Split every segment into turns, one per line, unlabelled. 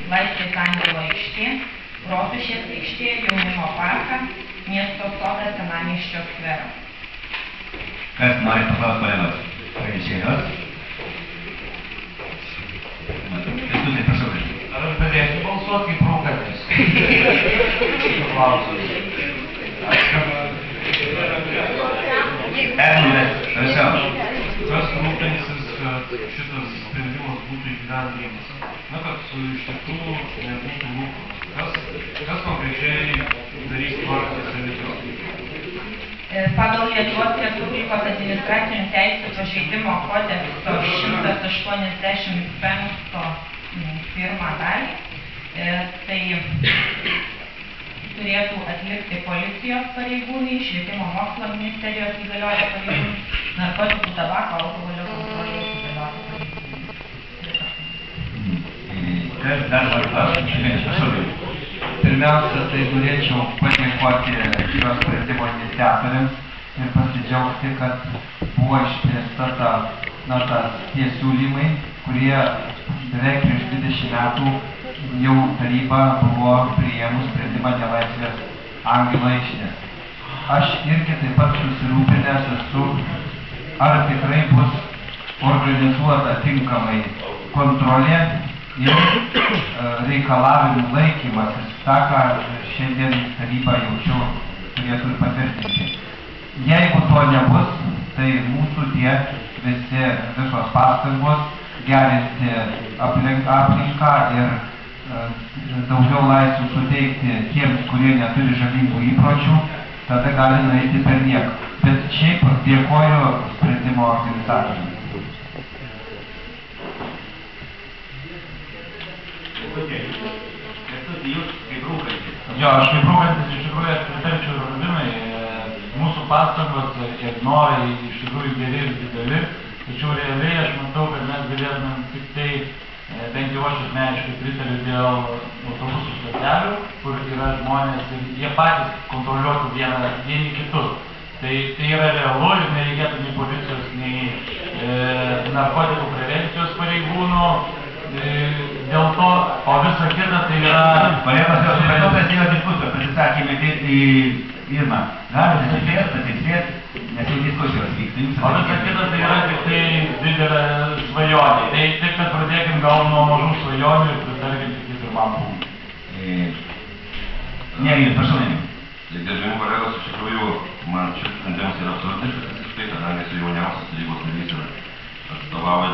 Laisvės Angelo aikštė, Rotušės aikštė, Jaunimo parką, Miesto sodą, Senamiesčio skverą.
Kas nori paklausti kolegos pranešėjos? Kęstuti, prašau.
Ar aš galėsiu balsuoti kaip rūkantis? Klausimas.
Edmundas, prašau.
Kas rūpinsis, kad šitas sprendimas būtų įgyvendinamas? Na, kad iš tikrųjų nebūtų rūpintis. Kas konkrečiai darys tvarkas Alytaus?
Pagal Lietuvos Respublikos administracinių teisių pažeidimo kodekso 185 pirmą dalį, tai turėtų atlikti policijos pareigūnai, švietimo mokslo ministerijos įgalioję pareigūnai, narkotikų, tabako, alkoholio kontrolės įgalioję pareigūnai.
Kas dar nori paklausti?
Pirmiausia, tai norėčiau padėkoti šio sprendimo iniciatoriams ir pasidžiaugti, kad buvo išplėsta tie siūlymai, kurie beveik prieš 20 metų jau taryba buvo priėmus sprendimą dėl Laisvės Angelo aikštės. Aš irgi taip pat susirūpinęs esu, ar tikrai bus organizuota tinkamai kontrolė ir reikalavimų laikymasis. Ta, ką šiandien taryba jaučiu turėtų patvirtinti. Jeigu to nebus, tai mūsų tie visos pastangos gerinti aplinką ir daugiau laisvių suteikti tiems, kurie neturi žalingų įpročių, tada gali nueiti per nieką. Bet šiaip dėkoju sprendimo organizatoriams.
Jo, aš kaip rūkantis iš tikrųjų pritarčiau Rubinui, mūsų pastangos ir norai iš tikrųjų geri ir dideli, tačiau realiai aš matau, kad mes galėtumėm tik tai, bent jau aš asmeniškai pritariu dėl autobusų stotelių, kur yra žmonės ir jie patys kontroliuotų vieni kitus. Tai yra realu ir nereikėtų nei policijos, nei narkotikų prevencijos pareigūnų. Dėl to, o visa kita tai yra...
Kolegos, jau supratau, kad yra diskusijos, pasisakymai į Irma. Galite atsisėsti, nes jau diskusijos vyksta.
O visa kita tai yra tik tai didelė svajonė. Tai tik, kad pradėkim gal nuo mažų svajonių ir pritarkim tik į pirmam punktui.
Nerijus, prašau, Nerijus.
Gerbiami kolegos, iš tikrųjų, man šis sprendimas yra absurdiškas visiškai, kadangi esu jauniausias tarybos narys ir atstovauja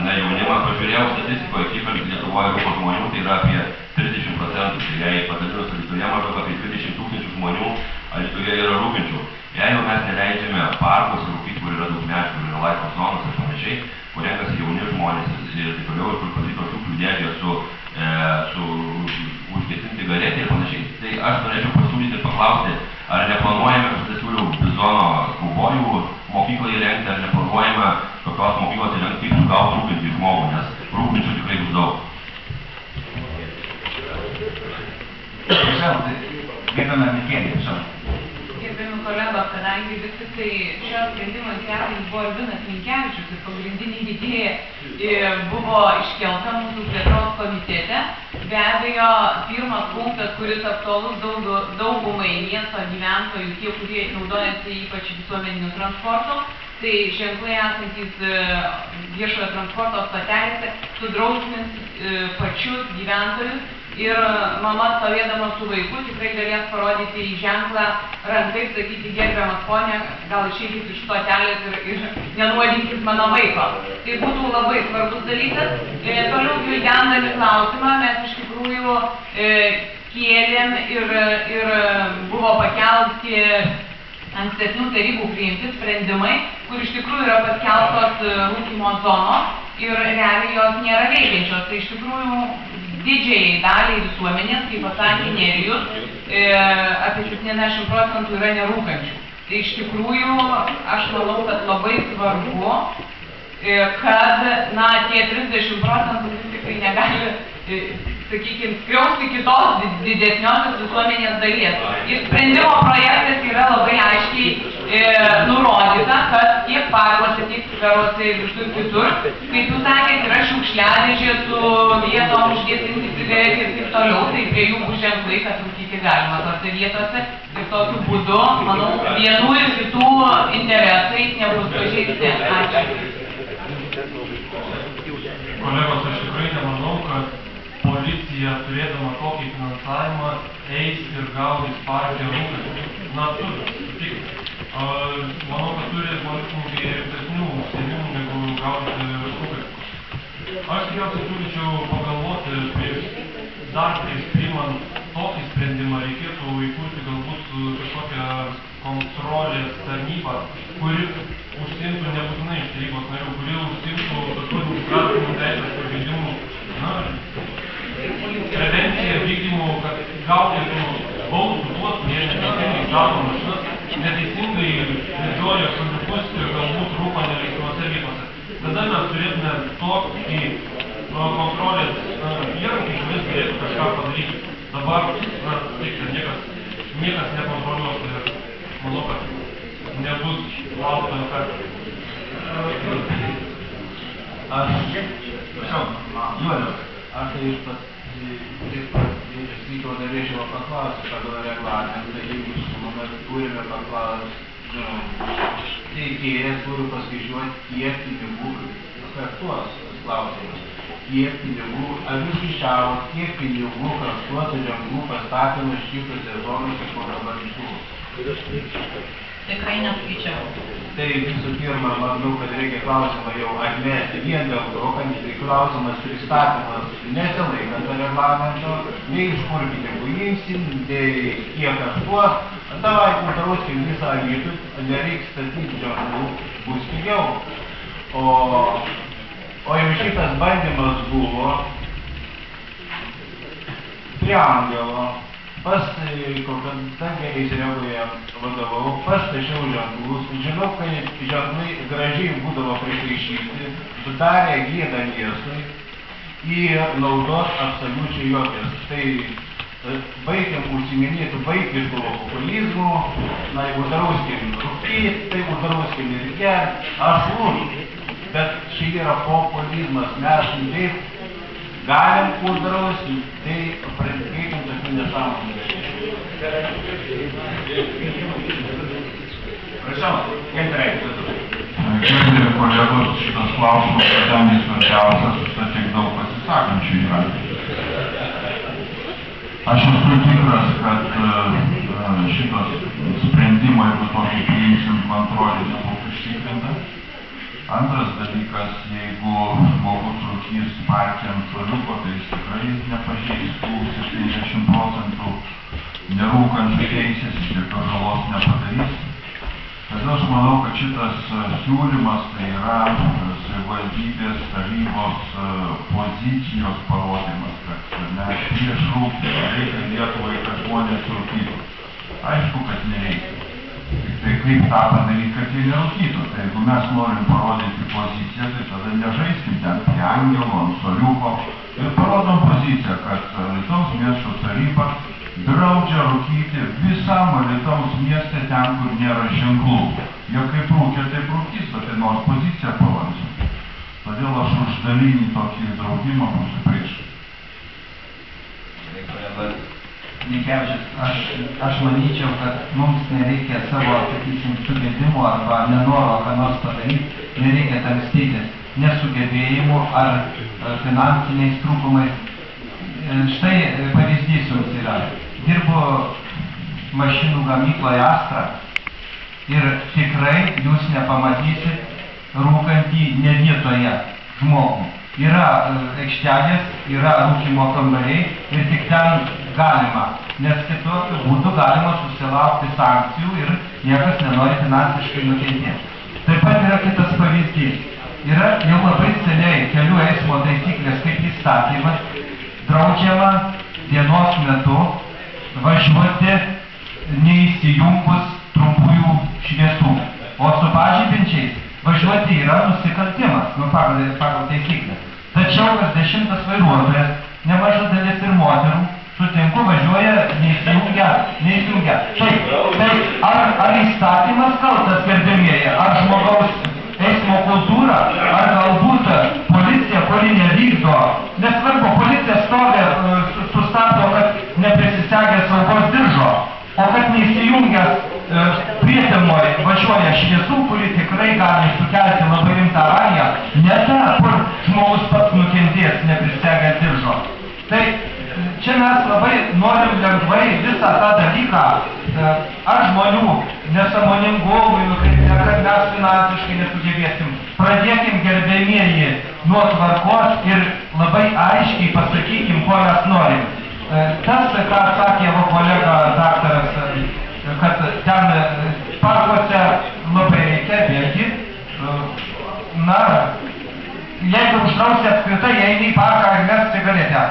ne jaunimą. Pažiūrėjau statistikoje, kiek Lietuvoje rūko žmonių, tai yra apie 30%. Tai jei padalinus Alytuje maždaug apie 20 000 žmonių Alytuje yra rūkančių. Jei jau mes neleidžiame parkus rūkyti, kur yra daug medžių, kur yra laisvos zonos ir panašiai, kur renkasi jauni žmonės ir taip toliau, ir kur padarytos šiukšlių dėžės su užgesinti garetė ir panašiai. Tai aš norėčiau pasiūlyti ir paklausti, ar neplanuojame, aš pasiūliau Bizono kaubojų mokyklą įrengti, ar neplanuojame tokios mokyklos įrengti, kaip sugauti rūkantį žmogų, nes rūkančių tikrai bus daug.
Prašau, gerbiamą Mikėlį, prašau.
Gerbiami kolegos, kadangi vis tik tai šio sprendimo iniciatorius buvo Albinas Minkevičius ir pagrindinė idėja buvo iškelta mūsų plėtros komitete, be abejo, pirmas punktas, kuris aktualus daugumai miesto gyventojų, tie, kurie naudojasi ypač visuomeniniu transportu, tai ženklai esantys viešojo transporto stotelėse sudrausmins pačius gyventojus ir mama stovėdama su vaiku tikrai galės parodyti į ženklą rankai, sakyti, gerbiamas ponė, gal išeikit iš stotelės ir nenuodinkit mano vaiko. Tai būtų labai svarbus dalykas. Toliau gvildendami klausimą mes iš tikrųjų kėlėm ir buvo pakelti ankstesnių tarybų priimti sprendimai, kur iš tikrųjų yra paskelbtos rūkymo zonos ir realiai jos nėra veikiančios. Tai iš tikrųjų didžiai daliai visuomenės, kaip pasakė Nerijus, apie 70% yra nerūkančių. Tai iš tikrųjų aš manau, kad labai svarbu, kad tie 30% vis tikrai negali sakykime, skriausti kitos didesniosios visuomenės dalies. Ir sprendimo projektas yra labai aiškiai nurodyta, kad tiek parkuose, tiek skveruose ir visur kitur, kaip jūs sakėt, yra šiukšliadėžė su vietom užgesinti cigaretį ir taip toliau, tai prie jų bus ženklai, kad rūkyti galima tose vietose. Ir tokiu būdu, manau, vienų ir kitų interesai nebus pažeisti. Ačiū.
Kolegos, aš tikrai nemanau, kad policija, turėdama tokį finansavimą, eis ir gaudys partiją rūkantį. Na, sutikit. Manau, kad turi policininkai rimtesnių užsiėmimų, negu gaudyti rūkantį. Aš tikriausiai siūlyčiau pagalvoti, dar prieš priimant tokį sprendimą, reikėtų įkurti galbūt kažkokią kontrolės tarnybą, kuri užsiimtų nebūtinai iš tarybos narių, kuri užsiimtų kažkokių administracinių teisės pažeidimų, prevenciją vykdymų, kad gaudytų baustų tuos, kurie neteisingai stato mašinas, neteisingai vedžioja šuniukus ir galbūt rūko neleistinose vietose. Tada mes turėtume tokį kontrolės įrankį, kuris galėtų kažką padaryti. Dabar, niekas nekontroliuos ir manau, kad nebus laukta efektų.
Julius, aš tai iš ryto norėčiau paklausti pagal reglamentą, jeigu su mumis turime paklausti teikėjas, turiu paskaičiuoti, kiek pinigų kartuos klausimas. Kiek pinigų, ar jūs iščiavot, kiek pinigų kartuotų ženklų pastatymas šito sezonas iš kontrabandistų?
Tikrai neskaičiau.
Tai visų pirma, manau, kad reikia klausimą jau atmesti vien dėl to, kad klausimas pristatymas nesilaikant reglamento, nei iš kur pinigų imsim, nei kiek kažkuos, davai uždrauskim visą Alytų, nereiks statyti ženklų, bus pigiau. O jau šitas bandymas buvo prie Angelo, kadangi Eisregoje vadovau, pastačiau ženklus, žinau, kad ženklai gražiai būdavo prikaišyti, sudarė gėdą miestui ir naudos absoliučiai jokios. Tai baigiam užsiminėti vaikiško populizmu, na, uždrauskim rūkyti, tai uždrauskim ir gerti, aš už. Bet čia yra populizmas, mes taip galim uždrausti, tai pratikėkim tokių nesąmonų. Prašau, Gintarai.
Gerbiami kolegos, šitas klausimas, kadangi svarbiausias, užtat tiek daug pasisakančių yra. Aš esu tikras, kad šitas sprendimai, jeigu tokį priimsim, kontrolė nebūtų užtikrinta. Antras dalykas, jeigu žmogus rūkys parke ant suoliuko, tai jis tikrai nepažeis tų 70% nerūkančių teisės, jis jokios žalos nepadarys. Todėl aš manau, kad šitas siūlymas tai yra savivaldybės tarybos pozicijos parodymas, kad mes prieš rūkymą reikia Lietuvai, kad žmonės rūkytų. Aišku, kad nereikia. Tai kaip tą padaryti, kad jie nerūkytų. Tai jeigu mes norim parodyti poziciją, tai tada nežaiskim ten prie Angelo, ant suoliuko ir parodom poziciją, kad Alytaus miesto taryba draudžia rūkyti visam Alytaus mieste ten, kur nėra ženklų. Jie kaip rūkia, taip rūkys, bet tai nors poziciją parodysim. Todėl aš už dalinį tokį draudimą būsiu prieš.
Linkevičius, aš manyčiau, kad mums nereikia savo, sakysim, sugebėjimų arba nenoro ką nors padaryti, nereikia tamstytis nesugebėjimų ar finansiniais trūkumais. Štai pavyzdys jums yra. Dirbu mašinų gamykloje Astra ir tikrai jūs nepamatysit rūkantį ne vietoje žmogų. Yra aikštelės, yra rūkymo kambariai ir tik ten galima, nes kitokiu būdu galima susilaukti sankcijų ir niekas nenori finansiškai nukentėti. Taip pat yra kitas pavyzdys. Yra jau labai seniai kelių eismo taisyklės kaip įstatymas draudžiama dienos metu važiuoti neįsijungus trumpųjų šviesų, o su pažibinčiais važiuoti yra nusikaltimas, pagal taisyklę. Tačiau kas 10 vairuotojas nemaža dalis ir moterų, sutinku, važiuoja, neįsijungia. Tai ar įstatymas kaltas, gerbėmieji, ar žmogaus eismo kultūra, ar galbūt policija, kuri nevykdo, nesvarbu, policija stovi, sustabdo, kad neprisisegė saugos diržo, o kad neįsijungęs prietemoje važiuoja šviesų, kuri tikrai gali sukelti labai rimtą avariją, ne ta, kur žmogus pats nukentės neprisegęs diržo. Tai čia mes labai norim lengvai visą tą dalyką ar žmonių nesąmoningumui nukreipti, ar kad mes finansiškai nesugebėsim. Pradėkim, gerbėmieji, nuo tvarkos ir labai aiškiai pasakykim, ko mes norim. Tas, ką sakė kolega daktaras, kad ten parkuose labai reikia bėgti, na, jeigu uždrausi apskritai, eini į parką ir mes cigaretę,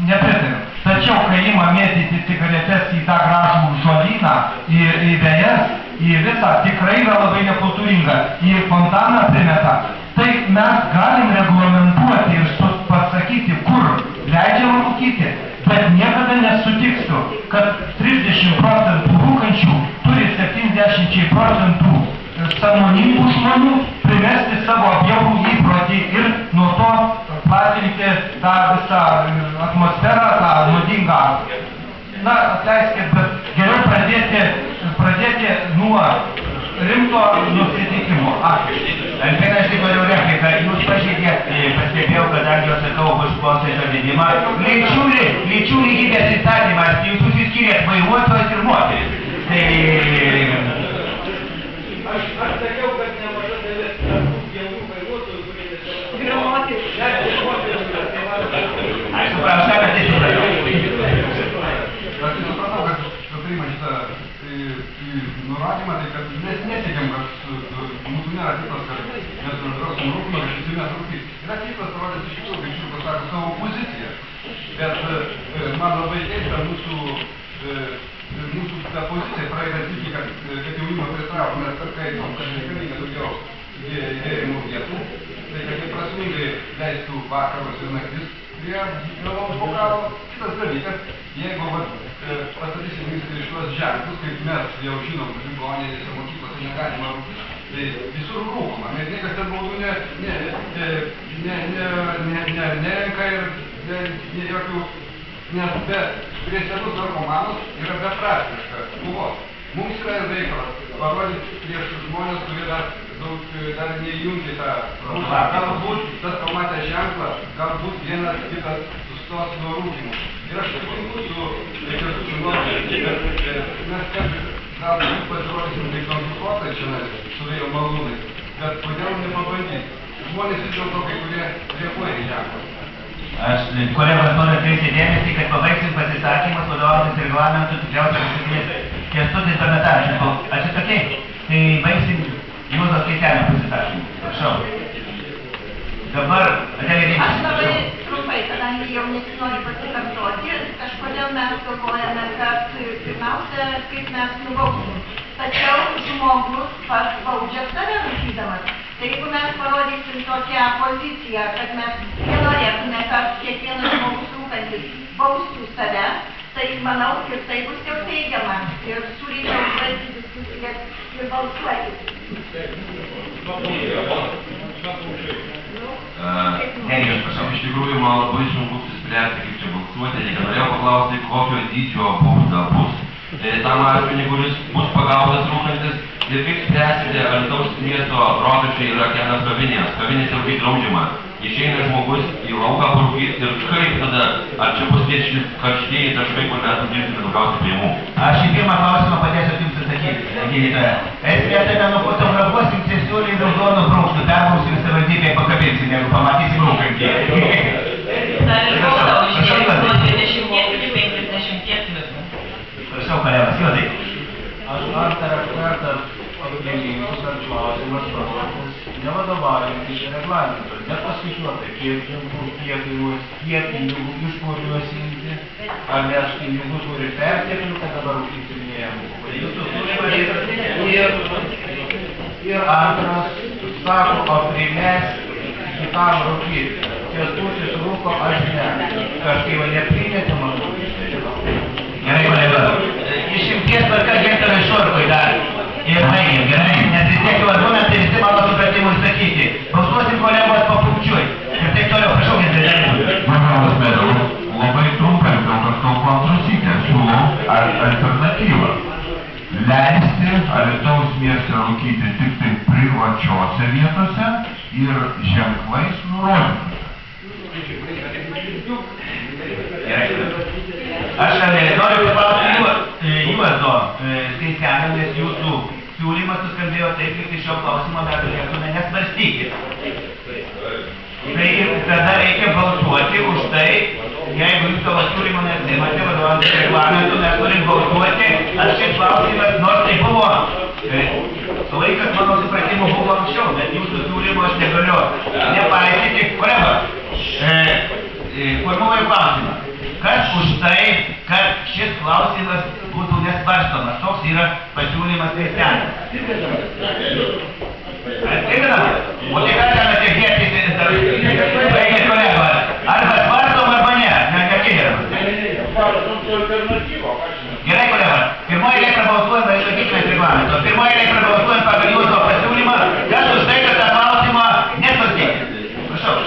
nepritariu. Tačiau, kai ima mėtyti cigaretes į tą gražų žolyną, į vejas, į visą, tikrai yra labai nekultūringa, į fontaną primeta, tai mes galim reglamentuoti ir pasakyti, kur leidžiama rūkyti, bet niekada nesutiksiu, kad 30% rūkančių turi 70% sąmoningų žmonių primesti savo bjaurų įprotį ir nuo to platinti tą visą atmosferą, tą nuodingą. Na, atleiskit, bet geriau pradėti nuo rimto nusiteikimo.
Alfina, aš tik noriu repliką. Jūs pastebėjau, kadangi aš sakau už posėdžio vedimą. Lyčių lygybės įstatymas, jūs susiskyrėt vairuotojas ir moteris. Tai...
Aš sakiau, kad nemaža dalis jaunų vairuotojų, kurie tiesiog... Yra moteris.
Aš supratau, kad tai supratau.
Aš supratau, kad priima šitą nurodymą, tai kad mes nesiekėm, kad mūsų nėra tikslas, kad mes uždrausim rūkymą, kad visi mes rūkys. Yra tikslas parodyti iš tikrųjų, kad šių pasako savo poziciją. Bet man labai keista mūsų ta pozicija praeitą sykį, kad jaunimo pritraukime, mes tarkaitom, kad reikalinga daugiau gėrimų vietų, tai kad jie prasmingai leistų vakarus ir naktis prie galvos bokalo. Kitas dalykas, jeigu pastatysim į šiuos ženklus, kaip mes jau žinom, kad ligoninėse mokyklose negalima rūkyti, tai visur rūkoma, nes niekas ten baudų nerenka ir jokių, nes prie senus narkomanus yra beprasmiška kovos. Mums yra ir reikalas parodyti prieš žmonės, kurie dar neįjungia tą rūkymą. Galbūt tas pamatė ženklą, galbūt vienas kitas sustos nuo rūkymų. Ir aš sutinku su nuomonė, kad mes galbūt pasirodysim kaip konsultuotai čia su vėjo malūnais, bet kodėl nepabandyti? Žmonės vis dėlto kai kurie reaguoja į ženklą.
Aš kolegos noriu atkreipti dėmesį, kad pabaigsim pasisakymus, vadovautis reglamentu, tikriausiai pasakinės Kęstutis Bernatavičius. Atsitokiai, tai baigsim Juozas Keitenio pasisakymą. Prašau. Dabar,
aš labai trumpai, kadangi jau nesinori pasikartoti, kažkodėl mes galvojame, kad pirmiausia, kaip mes nubausim. Tačiau žmogus pats baudžia save rūkydamas. Tai jeigu mes parodysim tokią poziciją, kad mes nenorėtume, kad kiekvienas žmogus rūkantis baustų save, tai manau ir tai bus jau teigiama. Ir siūlyčiau užbaigti diskusijas ir balsuoti.
Iš tikrųjų, man labai sunku apsispręsti, kaip čia balsuoti, reikia norėjau paklausti, kokio dydžio bauda bus. Tam asmenį, kuris bus pagautas rūkantis, ir kaip spręsite, Alytaus miesto rotušėje yra kelios kavinės. Kavinėse rūkyti draudžiama. Išeina žmogus į lauką parūkyti ir kaip tada, ar čia bus tie karštieji taškai, kur mes dirbsime daugiausiai pajamų?
Aš į pirmą klausimą padėsiu jums atsakyti, gydytoja. Esmė tada nufotografuosim cesiulį ir raudonų brūkštų, perbrausim savivaldybėje pakabinsim, jeigu pamatysim rūkantį.
Dar ir bauda uždėjus nuo 20 iki 50 metų.
Prašau, kolegas, Juozai.
Aš antrą kartą apgėlimus ar klausimas parodas nevadovaujantys reglamentu, nepaskaičiuota, kiek ženklų, kiek pinigų, iš kur juos imti, ar mes pinigų turi perteklių, kad dabar užtikrinėjom. Ir antras sako, o primesti kitam rūkyti.
Kęstutis rūko, aš ne. Kažkaip nepriimėte mano.
Gerai, kolega. Išimties tvarka Gintarui Šorkui dar. Ir baigėm, gerai. Nes vis tiek jau argumentai visi mano supratimui sakyti. Balsuosim kolegos papunkčiui. Ir taip toliau, prašau, Gintarui.
Gerbiamas merau, labai trumpai, dėl kad kalbu antrą sykę, siūlau alternatyvą. Leisti Alytaus mieste rūkyti tik tai privačiose vietose ir ženklais nurodyti.
Aš noriu paklausti Juozo Skaičianio, nes jūsų siūlymas suskambėjo taip, kaip iš šio klausimo dar galėtume nesvarstyti. Tai tada reikia balsuoti už tai, jeigu jūs savo siūlymą nesimate vadovaujantis reglamentu, mes turim balsuoti, ar šis klausimas, nors tai buvo laikas mano supratimu buvo anksčiau, bet jūsų siūlymo aš negaliu nepaisyti. Kolegos, formuluoju klausimą. Kas už tai, kad šis klausimas būtų nesvarstomas? Toks yra pasiūlymas Kristianas. Atsimena? O tai ką galime tiek dėtis, baigės kolegos? Arba svarstom, arba ne. Gerai, kolegos. Pirmoji eilė prabalsuojant, išlaikykime reglamento. Pirmoji eilė prabalsuojant pagal jūsų pasiūlymą, kas už tai, kad tą klausimą nesvarstyti. Prašau.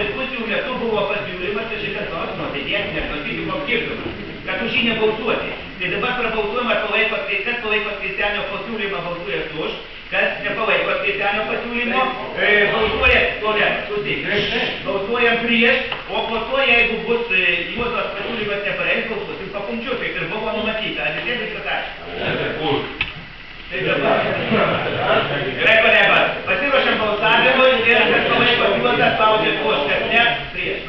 Diskusijų metu buvo pasiūlymas, tai šitas klausimas, tai tiek nesvarstyti koks skirtumas, kad už jį nebalsuoti. Tai dabar prabalsuojama, kas palaiko Kristianio pasiūlymą, balsuoja už, kas nepalaiko Kristianio pasiūlymo, balsuojam prieš, o po to, jeigu bus Juozas pasiūlymas nepareis, balsuosim papunkčiu, kaip ir buvo numatyta. Ar visiems viskas aišku? Tai dabar. Gerai, kolegos, pasiruošiam balsavimui ir kas palaiko Juozą spaudžia už, kas ne, prieš.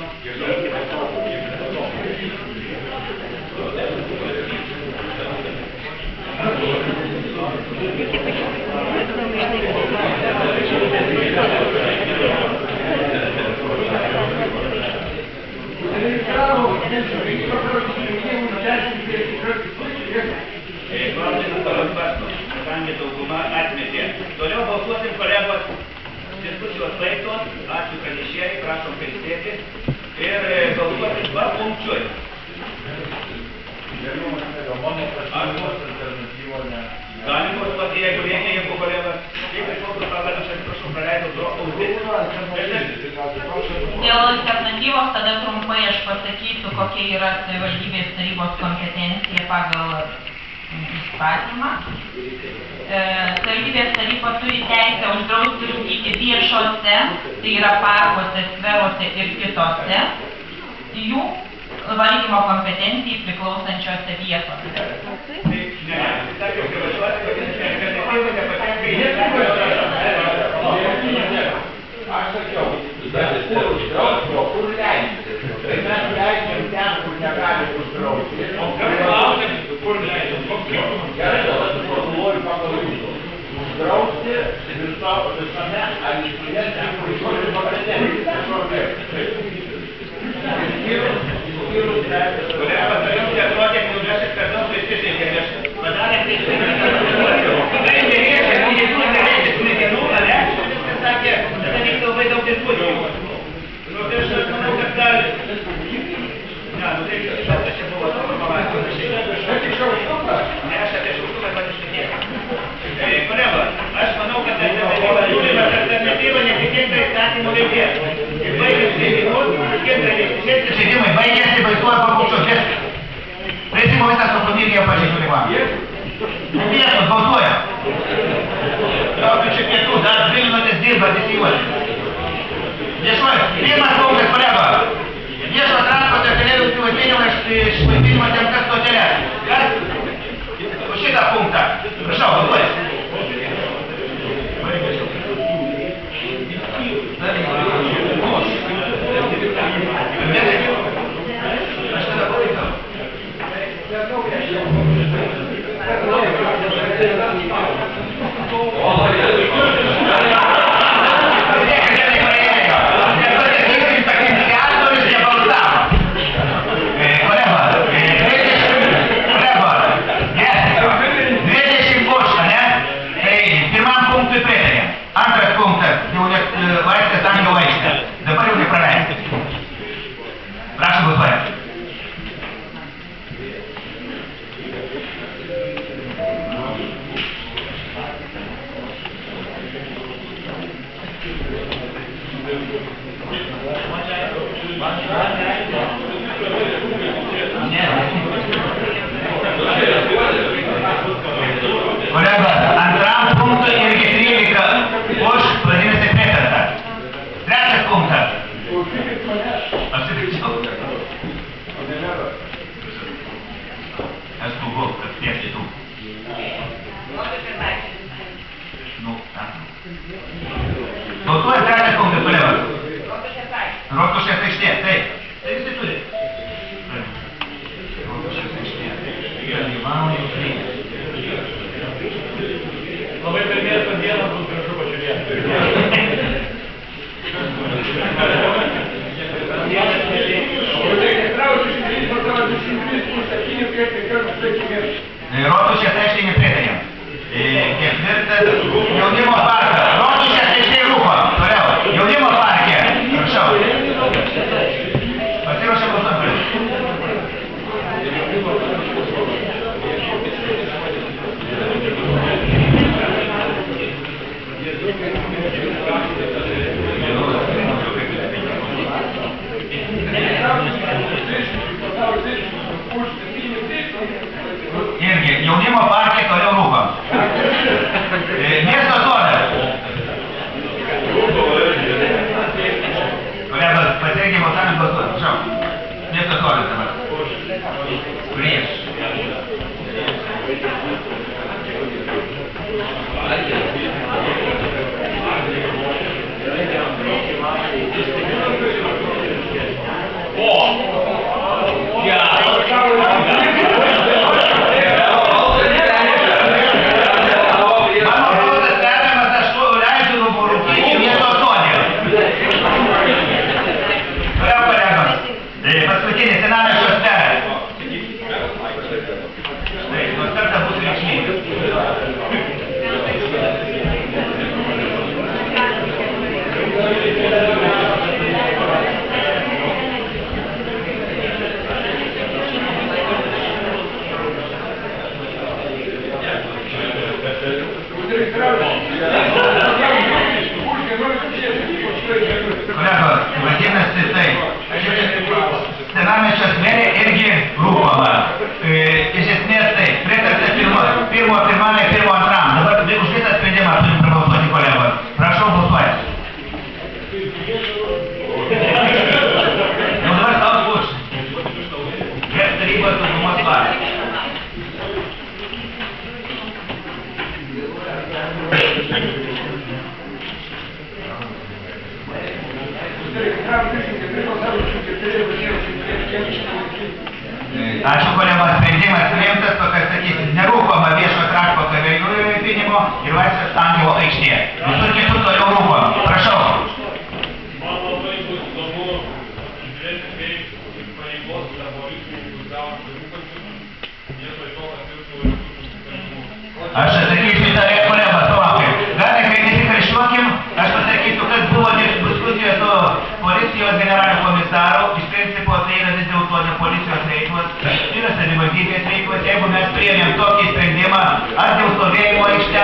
Kadangi dauguma atmetė. Toliau balsuosim kolegos diskusijos baigtos. Ačiū pranešėjai, prašom pailsėti. Ir balsuosim papunkčiui. Galim balsuoti, jeigu reikia, jeigu kolegos. Kaip priklauso pagal, aš atsiprašau, praleidau du ausis.
Dėl alternatyvos tada trumpai aš pasakysiu, kokia yra savivaldybės tarybos kompetencija pagal įstatymą. Savivaldybės taryba turi teisę uždrausti rūkyti viešose, tai yra parkuose, skveruose ir kitose, jų valdymo kompetencijai priklausančiose vietose.
Aš sakiau, bet kur uždrausti, o kur leisti. Tai mes leidžiam ten, kur negali uždrausti. O kur leidžiam? Gerai, aš formuluoju pagal jūsų. Uždrausti visame Alytuje ten, kur išorės kompetencija. Skirus teisės. Kolegos, tai jums atrodė, kad mes ir per daug prisižengėm, nes padarėm tai smegenų, ne? Sakė, tada vyksta labai daug diskusijų. Nu, tai aš manau, kad gali. Ne, nu tai kas čia buvo savo pavasarį. Aš tik šaukštuvą. Ne, aš apie šaukštuvą pasišnekėjau. Kolegos, aš manau, kad alternatyva netitinka įstatymų leidėjų. Ir baigėsi žaidimai, baigėsi, baisuoja papunkčius. Prisimu visą atsakomybę jau pažeidžiu reklamą. Vietos, balsuoja. Laukiu čia pietų, dar 2 minutės dirba visi juos. Viešuoju, pirmas punktas, kolego. Viešo transporto keleivių išlaipinimo temkas stotelė. Kas už šitą punktą? Prašau, balsuoja.
Rotušės aikštėje nepritarėm. Ketvirtas jaunimo parkas. Rotušės aikštėje rūko. Toliau. Jaunimo parke. Prašau. Pasiruošę balsuoti. Irgi, jaunimo parke toliau rūkom. Miesto sodas. Kolegos, pasirinkime balsavimą balsuoti. Prašau. Miesto sodas dabar. Prieš. Paskutinis senamiesčio skveras. Štai, koncertas bus reikšmingas. Kolegos, vadinasi taip. Senamiesčio skvere irgi rūkoma. Iš esmės taip, pritarta pirmo antram. Dabar už visą sprendimą turim prabalsuoti, kolegos. Prašau balsuoti. Jau dabar tau už. Prieš tarybos daugumos varą. Ačiū, kolegos, sprendimas priimtas, tokias sakysim, nerūkoma viešo transporto vaivinimo ir Laisvės Angelo aikštė. Visur kitur toliau rūkom. Prašau.
Man labai bus įdomu žiūrėti, kaip pareigos darbovininkus gavo rūkančius, vietoj to, kad dirbtų nusikaltimus.
Aš atsakysiu į tą kolegą, palaukit. Gal tikrai nesikarščiuokim, aš pasakysiu, kas buvo diskusijos su policijos generaliniu komisaru. Iš principo tai yra vis dėlto ne policijos veiklos, tai yra savivaldybės veiklos. Jeigu mes priėmėm tokį sprendimą, ar dėl stovėjimo aikštelės,